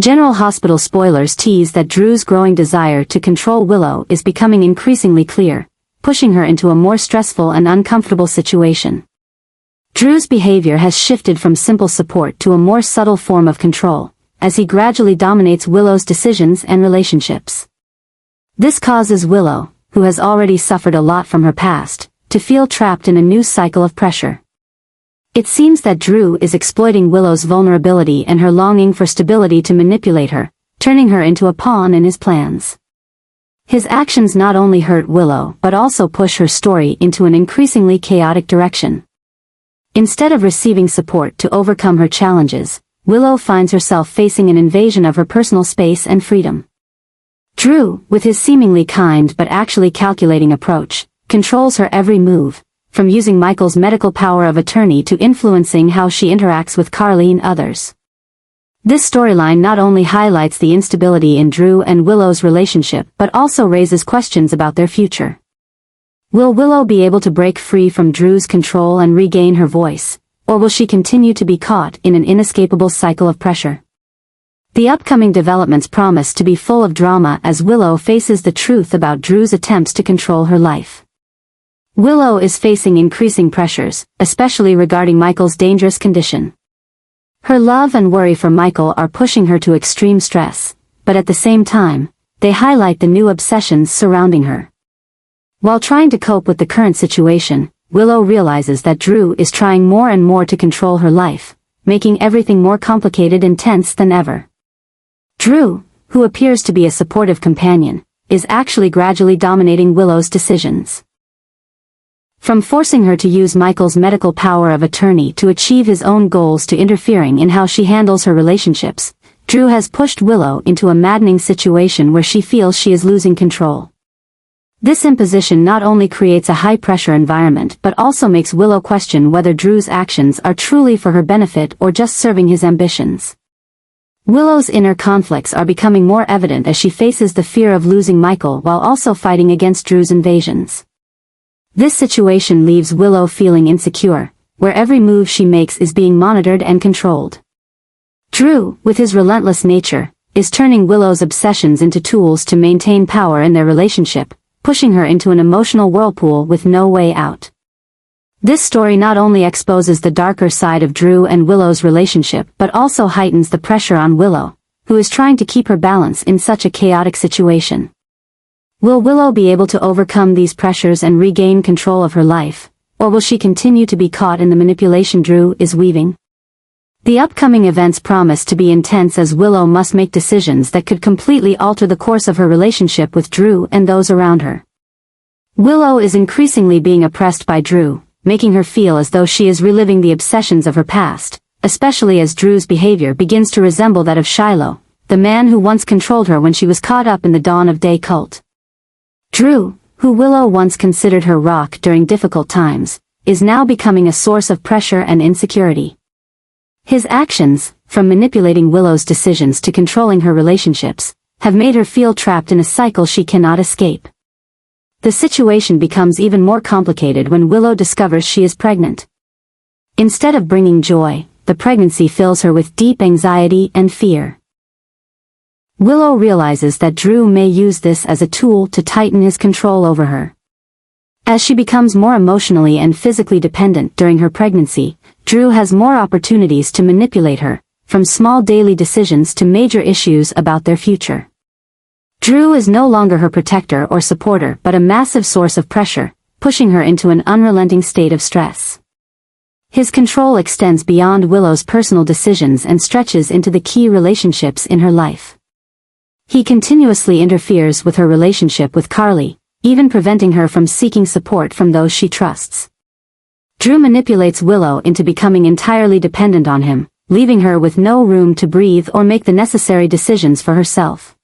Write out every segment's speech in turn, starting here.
General Hospital spoilers tease that Drew's growing desire to control Willow is becoming increasingly clear, pushing her into a more stressful and uncomfortable situation. Drew's behavior has shifted from simple support to a more subtle form of control, as he gradually dominates Willow's decisions and relationships. This causes Willow, who has already suffered a lot from her past, to feel trapped in a new cycle of pressure. It seems that Drew is exploiting Willow's vulnerability and her longing for stability to manipulate her, turning her into a pawn in his plans. His actions not only hurt Willow but also push her story into an increasingly chaotic direction. Instead of receiving support to overcome her challenges, Willow finds herself facing an invasion of her personal space and freedom. Drew, with his seemingly kind but actually calculating approach, controls her every move, from using Michael's medical power of attorney to influencing how she interacts with Carly and others. This storyline not only highlights the instability in Drew and Willow's relationship but also raises questions about their future. Will Willow be able to break free from Drew's control and regain her voice, or will she continue to be caught in an inescapable cycle of pressure? The upcoming developments promise to be full of drama as Willow faces the truth about Drew's attempts to control her life. Willow is facing increasing pressures, especially regarding Michael's dangerous condition. Her love and worry for Michael are pushing her to extreme stress, but at the same time, they highlight the new obsessions surrounding her. While trying to cope with the current situation, Willow realizes that Drew is trying more and more to control her life, making everything more complicated and tense than ever. Drew, who appears to be a supportive companion, is actually gradually dominating Willow's decisions. From forcing her to use Michael's medical power of attorney to achieve his own goals to interfering in how she handles her relationships, Drew has pushed Willow into a maddening situation where she feels she is losing control. This imposition not only creates a high-pressure environment but also makes Willow question whether Drew's actions are truly for her benefit or just serving his ambitions. Willow's inner conflicts are becoming more evident as she faces the fear of losing Michael while also fighting against Drew's invasions. This situation leaves Willow feeling insecure, where every move she makes is being monitored and controlled. Drew, with his relentless nature, is turning Willow's obsessions into tools to maintain power in their relationship, pushing her into an emotional whirlpool with no way out. This story not only exposes the darker side of Drew and Willow's relationship but also heightens the pressure on Willow, who is trying to keep her balance in such a chaotic situation. Will Willow be able to overcome these pressures and regain control of her life, or will she continue to be caught in the manipulation Drew is weaving? The upcoming events promise to be intense as Willow must make decisions that could completely alter the course of her relationship with Drew and those around her. Willow is increasingly being oppressed by Drew, making her feel as though she is reliving the obsessions of her past, especially as Drew's behavior begins to resemble that of Shiloh, the man who once controlled her when she was caught up in the Dawn of Day cult. Drew, who Willow once considered her rock during difficult times, is now becoming a source of pressure and insecurity. His actions, from manipulating Willow's decisions to controlling her relationships, have made her feel trapped in a cycle she cannot escape. The situation becomes even more complicated when Willow discovers she is pregnant. Instead of bringing joy, the pregnancy fills her with deep anxiety and fear. Willow realizes that Drew may use this as a tool to tighten his control over her. As she becomes more emotionally and physically dependent during her pregnancy, Drew has more opportunities to manipulate her, from small daily decisions to major issues about their future. Drew is no longer her protector or supporter but a massive source of pressure, pushing her into an unrelenting state of stress. His control extends beyond Willow's personal decisions and stretches into the key relationships in her life. He continuously interferes with her relationship with Carly, even preventing her from seeking support from those she trusts. Drew manipulates Willow into becoming entirely dependent on him, leaving her with no room to breathe or make the necessary decisions for herself.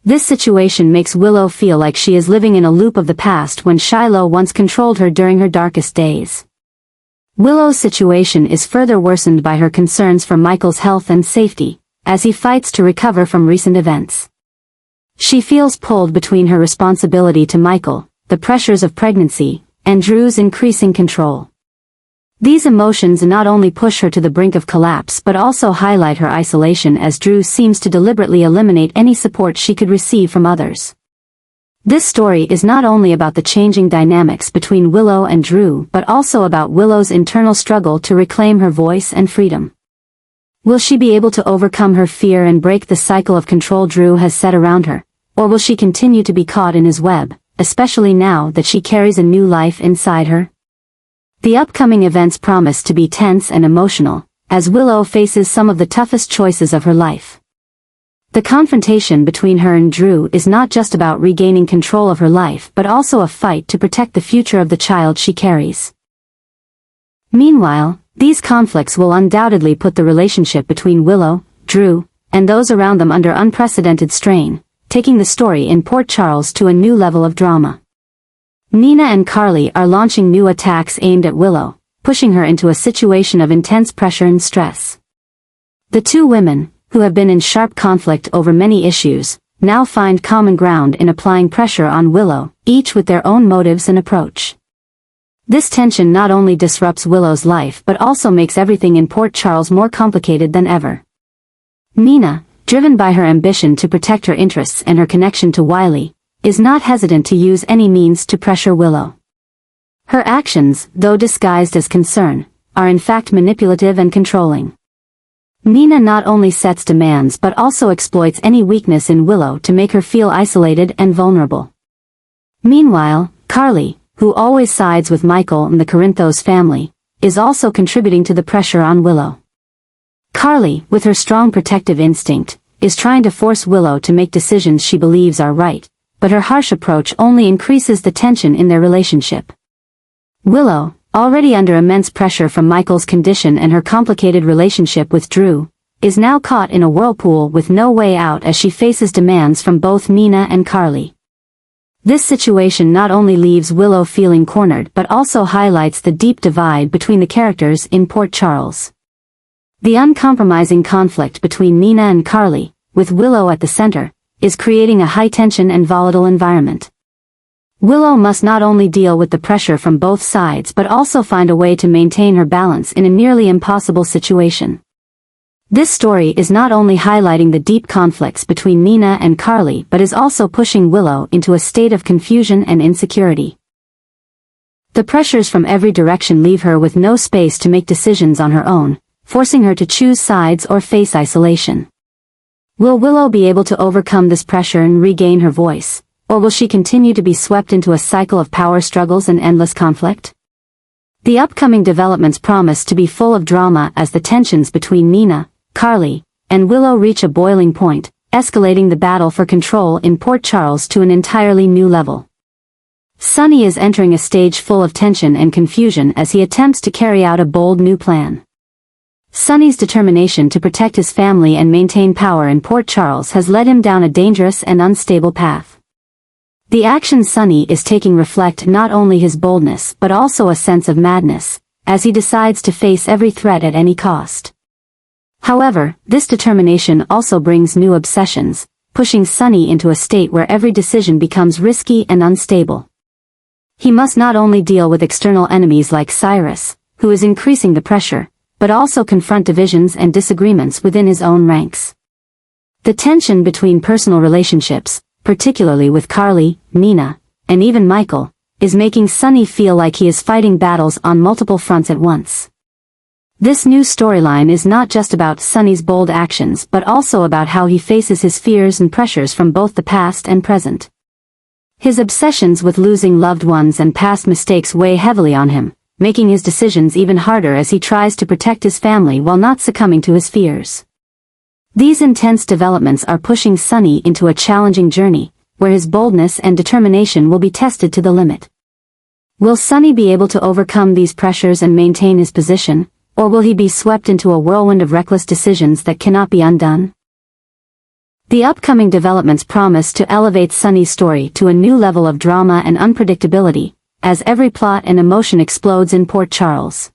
This situation makes Willow feel like she is living in a loop of the past when Shiloh once controlled her during her darkest days. Willow's situation is further worsened by her concerns for Michael's health and safety, as he fights to recover from recent events. She feels pulled between her responsibility to Michael, the pressures of pregnancy, and Drew's increasing control. These emotions not only push her to the brink of collapse but also highlight her isolation, as Drew seems to deliberately eliminate any support she could receive from others. This story is not only about the changing dynamics between Willow and Drew but also about Willow's internal struggle to reclaim her voice and freedom. Will she be able to overcome her fear and break the cycle of control Drew has set around her, or will she continue to be caught in his web, especially now that she carries a new life inside her? The upcoming events promise to be tense and emotional, as Willow faces some of the toughest choices of her life. The confrontation between her and Drew is not just about regaining control of her life but also a fight to protect the future of the child she carries. Meanwhile, these conflicts will undoubtedly put the relationship between Willow, Drew, and those around them under unprecedented strain, taking the story in Port Charles to a new level of drama. Nina and Carly are launching new attacks aimed at Willow, pushing her into a situation of intense pressure and stress. The two women, who have been in sharp conflict over many issues, now find common ground in applying pressure on Willow, each with their own motives and approach. This tension not only disrupts Willow's life but also makes everything in Port Charles more complicated than ever. Nina, driven by her ambition to protect her interests and her connection to Wiley, is not hesitant to use any means to pressure Willow. Her actions, though disguised as concern, are in fact manipulative and controlling. Nina not only sets demands but also exploits any weakness in Willow to make her feel isolated and vulnerable. Meanwhile, Carly, who always sides with Michael and the Corinthos family, is also contributing to the pressure on Willow. Carly, with her strong protective instinct, is trying to force Willow to make decisions she believes are right, but her harsh approach only increases the tension in their relationship. Willow, already under immense pressure from Michael's condition and her complicated relationship with Drew, is now caught in a whirlpool with no way out as she faces demands from both Nina and Carly. This situation not only leaves Willow feeling cornered but also highlights the deep divide between the characters in Port Charles. The uncompromising conflict between Nina and Carly, with Willow at the center, is creating a high-tension and volatile environment. Willow must not only deal with the pressure from both sides but also find a way to maintain her balance in a nearly impossible situation. This story is not only highlighting the deep conflicts between Nina and Carly but is also pushing Willow into a state of confusion and insecurity. The pressures from every direction leave her with no space to make decisions on her own, forcing her to choose sides or face isolation. Will Willow be able to overcome this pressure and regain her voice, or will she continue to be swept into a cycle of power struggles and endless conflict? The upcoming developments promise to be full of drama as the tensions between Nina, Carly, and Willow reach a boiling point, escalating the battle for control in Port Charles to an entirely new level. Sonny is entering a stage full of tension and confusion as he attempts to carry out a bold new plan. Sonny's determination to protect his family and maintain power in Port Charles has led him down a dangerous and unstable path. The actions Sonny is taking reflect not only his boldness but also a sense of madness, as he decides to face every threat at any cost. However, this determination also brings new obsessions, pushing Sonny into a state where every decision becomes risky and unstable. He must not only deal with external enemies like Cyrus, who is increasing the pressure, but also confront divisions and disagreements within his own ranks. The tension between personal relationships, particularly with Carly, Nina, and even Michael, is making Sonny feel like he is fighting battles on multiple fronts at once. This new storyline is not just about Sonny's bold actions but also about how he faces his fears and pressures from both the past and present. His obsessions with losing loved ones and past mistakes weigh heavily on him, making his decisions even harder as he tries to protect his family while not succumbing to his fears. These intense developments are pushing Sonny into a challenging journey, where his boldness and determination will be tested to the limit. Will Sonny be able to overcome these pressures and maintain his position, or will he be swept into a whirlwind of reckless decisions that cannot be undone? The upcoming developments promise to elevate Sonny's story to a new level of drama and unpredictability, as every plot and emotion explodes in Port Charles.